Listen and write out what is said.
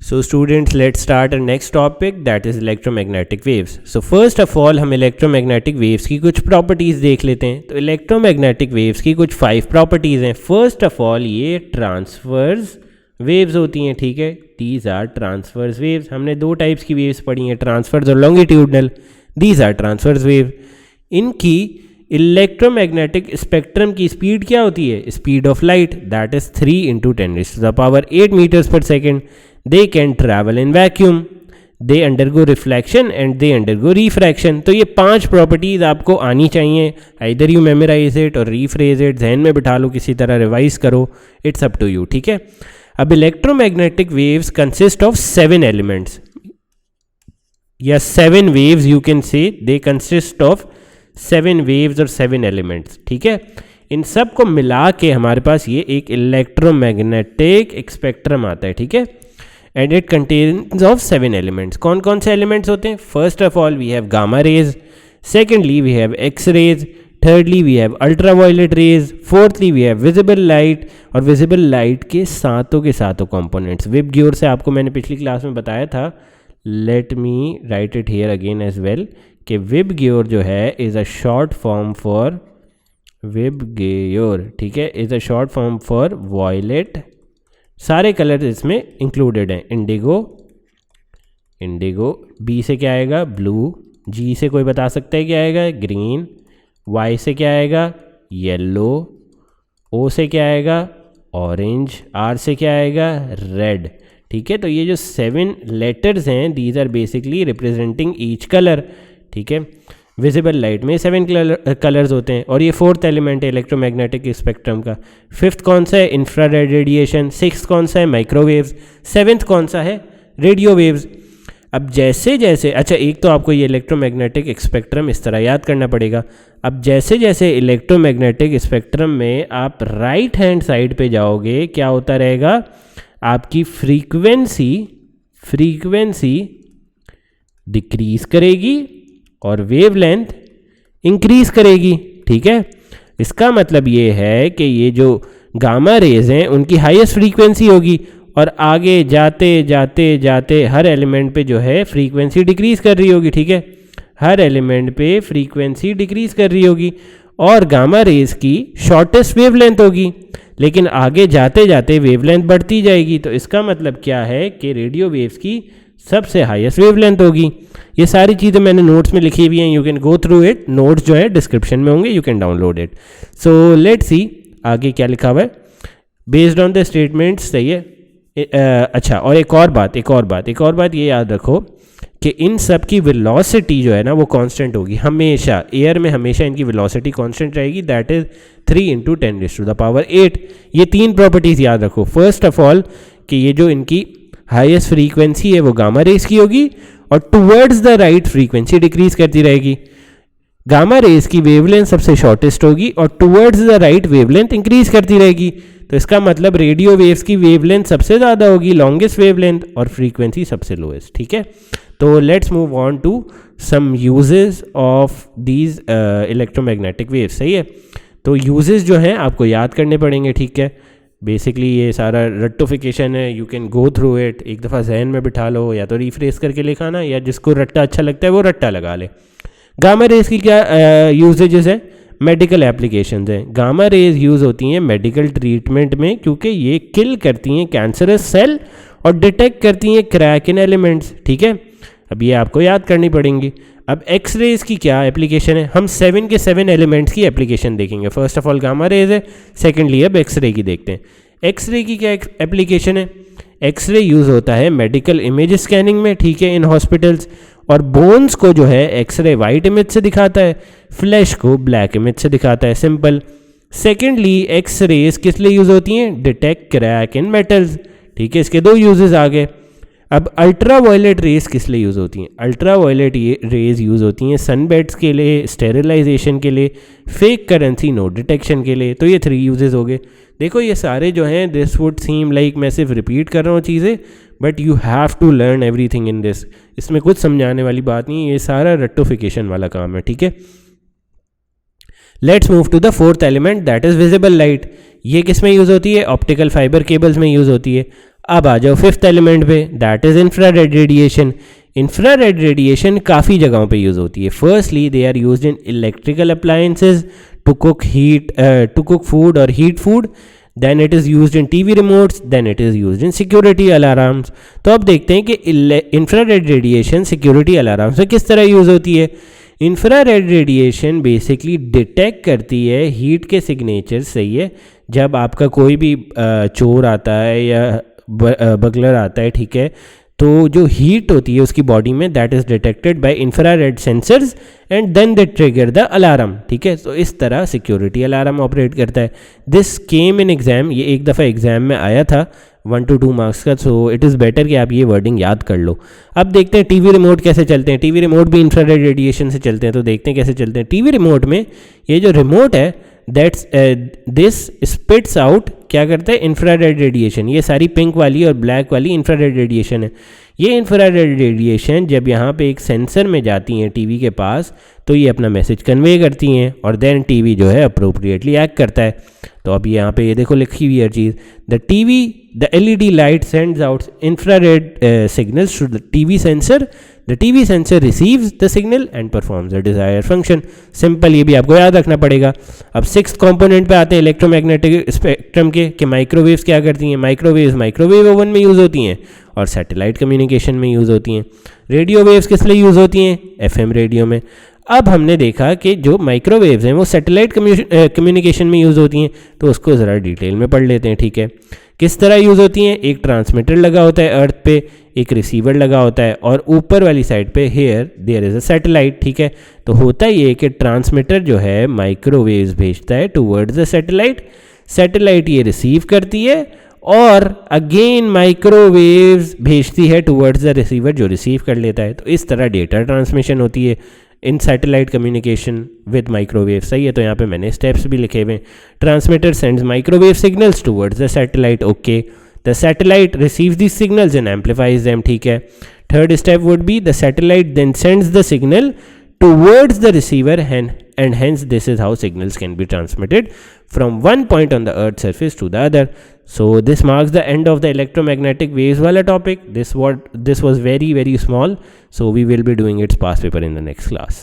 So students, let's start our next topic, that is electromagnetic waves. So first of all हम electromagnetic waves की कुछ properties देख लेते हैं. तो electromagnetic waves की कुछ 5 properties हैं. First of all ये transverse waves होती हैं, ठीक है. These are transverse waves. हमने 2 types की waves पढ़ी हैं, transverse और longitudinal. These are transverse wave. इनकी इलेक्ट्रोमैग्नेटिक स्पेक्ट्रम की स्पीड क्या होती है? Speed of light, that is 3 × 10⁻⁸ meters per second. They can travel in vacuum, they undergo reflection and they undergo refraction. तो ये 5 प्रॉपर्टीज आपको आनी चाहिए. आइदर यू मेमोराइज इट और रीफ्रेज इट, जहन में बिठा लो, किसी तरह रिवाइज करो, इट्स अप टू यू, ठीक है. अब electromagnetic waves consist of 7 elements या 7 waves, you can say they consist of 7 waves और 7 एलिमेंट्स, ठीक है. इन सब को मिला के हमारे पास ये एक इलेक्ट्रोमैग्नेटिक स्पेक्ट्रम आता है, ठीक है. And it contains of 7 elements. कौन कौन से एलिमेंट्स होते हैं? First of all we have gamma rays, secondly we have X rays, thirdly we have ultra violet rays, fourthly we have visible light. और विजिबल लाइट के सातों components विब गियोर से आपको मैंने पिछली क्लास में बताया था. Let me write it here again as well कि विब गियोर जो है is a short form for VIBGYOR, ठीक है, is a short form for violet. सारे कलर इसमें इंक्लूडेड हैं. इंडिगो, बी से क्या आएगा? ब्लू. जी से कोई बता सकता है क्या आएगा? ग्रीन. वाई से क्या आएगा? येलो. ओ से क्या आएगा? ऑरेंज. आर से क्या आएगा? रेड, ठीक है. तो ये जो 7 लेटर्स हैं, these are basically representing each colour, ठीक है. विजिबल लाइट में 7 कलर्स होते हैं. और ये 4th एलिमेंट है इलेक्ट्रोमैग्नेटिक स्पेक्ट्रम का. 5th कौन सा है? Infrared radiation. 6th कौन सा है? माइक्रोवेव्स. 7th कौन सा है? Radio waves. अब जैसे जैसे, अच्छा, एक तो आपको ये इलेक्ट्रोमैग्नेटिक स्पेक्ट्रम इस तरह याद करना पड़ेगा. अब जैसे जैसे इलेक्ट्रोमैग्नेटिक स्पेक्ट्रम में आप राइट हैंड साइड पे जाओगे, क्या होता रहेगा? आपकी फ्रीक्वेंसी डिक्रीज करेगी और वेवलेंथ इंक्रीज करेगी, ठीक है. इसका मतलब ये है कि ये जो गामा रेज हैं उनकी हाईएस्ट फ्रीक्वेंसी होगी और आगे जाते जाते जाते हर एलिमेंट पे जो है फ्रीक्वेंसी डिक्रीज कर रही होगी, ठीक है. हर एलिमेंट पे फ्रीक्वेंसी डिक्रीज कर रही होगी और गामा रेज की शॉर्टेस्ट वेवलेंथ होगी, लेकिन आगे जाते जाते वेवलेंथ बढ़ती जाएगी. तो इसका मतलब क्या है कि रेडियो वेव्स की सबसे हाईएस्ट वेवलेंथ होगी. ये सारी चीज़ें मैंने नोट्स में लिखी हुई हैं, you can go through it. Notes जो है डिस्क्रिप्शन में होंगे, you can download it. So let's see आगे क्या लिखा हुआ है. बेस्ड ऑन द स्टेटमेंट्स, सही है. अच्छा, और एक और बात ये याद रखो कि इन सब की वेलोसिटी जो है ना वो कांस्टेंट होगी हमेशा. एयर में हमेशा इनकी वेलोसिटी कांस्टेंट रहेगी, दैट इज 3 × 10⁸. ये 3 प्रॉपर्टीज़ याद रखो. फर्स्ट ऑफ ऑल कि ये जो इनकी हाईएस्ट फ्रीक्वेंसी है वो गामा रेज की होगी और towards the right frequency decrease करती रहेगी. गामा रेज की वेवलेंथ सबसे शॉर्टेस्ट होगी और towards the right wavelength increase करती रहेगी. तो इसका मतलब रेडियो वेव्स की वेवलेंथ सबसे ज़्यादा होगी, लॉन्गेस्ट वेवलेंथ, और फ्रीक्वेंसी सबसे लोएस्ट, ठीक है. तो let's move on to some uses of these electromagnetic waves, सही है. तो यूजेस जो हैं आपको याद करने पड़ेंगे, ठीक है. बेसिकली ये सारा रट्टोफिकेशन है, you can go through it. एक दफ़ा जहन में बिठा लो, या तो रिफ्रेश करके लिखाना, या जिसको रट्टा अच्छा लगता है वो रट्टा लगा ले. गामा रेज की क्या यूजेजेस हैं? मेडिकल एप्लीकेशंस हैं. गामा रेज यूज़ होती हैं मेडिकल ट्रीटमेंट में, क्योंकि ये किल करती हैं कैंसरस सेल और डिटेक्ट करती हैं क्रैक इन एलिमेंट्स, ठीक है. अब ये आपको याद करनी पड़ेंगी. अब एक्स रेज की क्या एप्लीकेशन है? हम 7 के 7 एलिमेंट्स की एप्लीकेशन देखेंगे. First of all gamma rays है, सेकेंडली अब एक्स रे की देखते हैं. एक्स रे की क्या एप्लीकेशन है? एक्स रे यूज़ होता है मेडिकल इमेज स्कैनिंग में, ठीक है, इन हॉस्पिटल्स. और बोन्स को जो है एक्स रे वाइट इमेज से दिखाता है, फ्लैश को ब्लैक इमेज से दिखाता है, सिंपल. सेकेंडली एक्स रेज किस लिए यूज़ होती हैं? डिटेक्ट क्रैक इन मेटल्स, ठीक है. इसके 2 यूजेस आ गए. अब अल्ट्रा वायलेट रेज किस लिए यूज़ होती हैं? अल्ट्रा वायलेट रेज यूज़ होती हैं सनबेड्स के लिए, स्टेरिलाइजेशन के लिए, फेक करेंसी नोट डिटेक्शन के लिए. तो ये 3 यूजेस हो गए. देखो ये सारे जो हैं, दिस वुड सीम लाइक मैं सिर्फ रिपीट कर रहा हूँ चीज़ें, but you have to learn everything in this. इसमें कुछ समझाने वाली बात नहीं है, ये सारा रट्टोफिकेशन वाला काम है, ठीक है. Let's move to the 4th element, that is visible light. ये किस में यूज़ होती है? ऑप्टिकल फाइबर केबल्स में यूज़ होती है. अब आ जाओ फिफ्थ एलिमेंट पे, that is infrared radiation. Infrared radiation काफ़ी जगहों पे यूज़ होती है। Firstly they are used in electrical appliances to cook food और heat food, then it is used in TV remotes, then it is used in security alarms। तो अब देखते हैं कि इंफ्रारेड रेडिएशन सिक्योरिटी अलार्म्स में किस तरह यूज़ होती है। इंफ्रारेड रेडिएशन बेसिकली डिटेक्ट करती है हीट के सिग्नेचर, सही है, जब आपका कोई भी चोर आता है या बगलर आता है, ठीक है, तो जो हीट होती है उसकी बॉडी में, that is detected by infrared sensors and then they trigger the alarm, ठीक है। तो इस तरह सिक्योरिटी अलार्म ऑपरेट करता है। दिस केम इन एग्जाम, ये एक दफ़ा एग्जाम में आया था 1 to 2 मार्क्स का, सो इट इज़ बेटर कि आप ये वर्डिंग याद कर लो। अब देखते हैं टीवी रिमोट कैसे चलते हैं। टीवी रिमोट भी इंफ्रारेड रेडिएशन से चलते हैं, तो देखते हैं कैसे चलते हैं। टीवी रिमोट में ये जो रिमोट है दैट्स दिस स्पिट्स आउट, क्या करता है, इंफ्रारेड रेडिएशन। ये सारी पिंक वाली और ब्लैक वाली इंफ्रारेड रेडिएशन है। ये इंफ्रारेड रेडिएशन जब यहाँ पे एक सेंसर में जाती हैं टीवी के पास, तो ये अपना मैसेज कन्वे करती हैं और देन टीवी जो है अप्रोप्रिएटली एक्ट करता है। तो अब यहाँ पे ये देखो लिखी हुई है चीज़, the LED light sends out infrared signals to the TV sensor, the TV sensor receives the signal and performs the desire function. Simple, ये भी आपको याद रखना पड़ेगा। अब सिक्स्थ कंपोनेंट पे आते हैं इलेक्ट्रोमैग्नेटिक स्पेक्ट्रम के, कि माइक्रोवेव्स क्या करती हैं। माइक्रोवेव्स माइक्रोवेव ओवन में यूज़ होती हैं और सैटेलाइट कम्युनिकेशन में यूज़ होती हैं। रेडियो वेव्स किस लिए यूज़ होती हैं, FM रेडियो में। अब हमने देखा कि जो माइक्रोवेव्स हैं वो सैटेलाइट कम्युनिकेशन में यूज़ होती हैं, तो उसको ज़रा डिटेल में पढ़ लेते हैं, ठीक है। किस तरह यूज़ होती हैं, एक ट्रांसमीटर लगा होता है अर्थ पे, एक रिसीवर लगा होता है और ऊपर वाली साइड पे here there is a satellite, ठीक है। तो होता ये कि ट्रांसमीटर जो है माइक्रोवेव्स भेजता है टूवर्ड्स द सैटेलाइट, सैटेलाइट ये रिसीव करती है और अगेन माइक्रोवेव्स भेजती है टूवर्ड्स द रिसीवर जो रिसीव कर लेता है। तो इस तरह डेटा ट्रांसमिशन होती है इन सैटेलाइट कम्युनिकेशन विद माइक्रोवेव, सही है। तो यहाँ पे मैंने स्टेप्स भी लिखे हुए। Transmitter sends microwave signals towards the satellite, okay. The satellite receives this signals and amplifies them, ठीक है। Third step would be the satellite then sends the signal towards the receiver and hence this is how signals can be transmitted from one point on the earth's surface to the other. So this marks the end of the electromagnetic waves wala topic. This was very small, so we will be doing its past paper in the next class.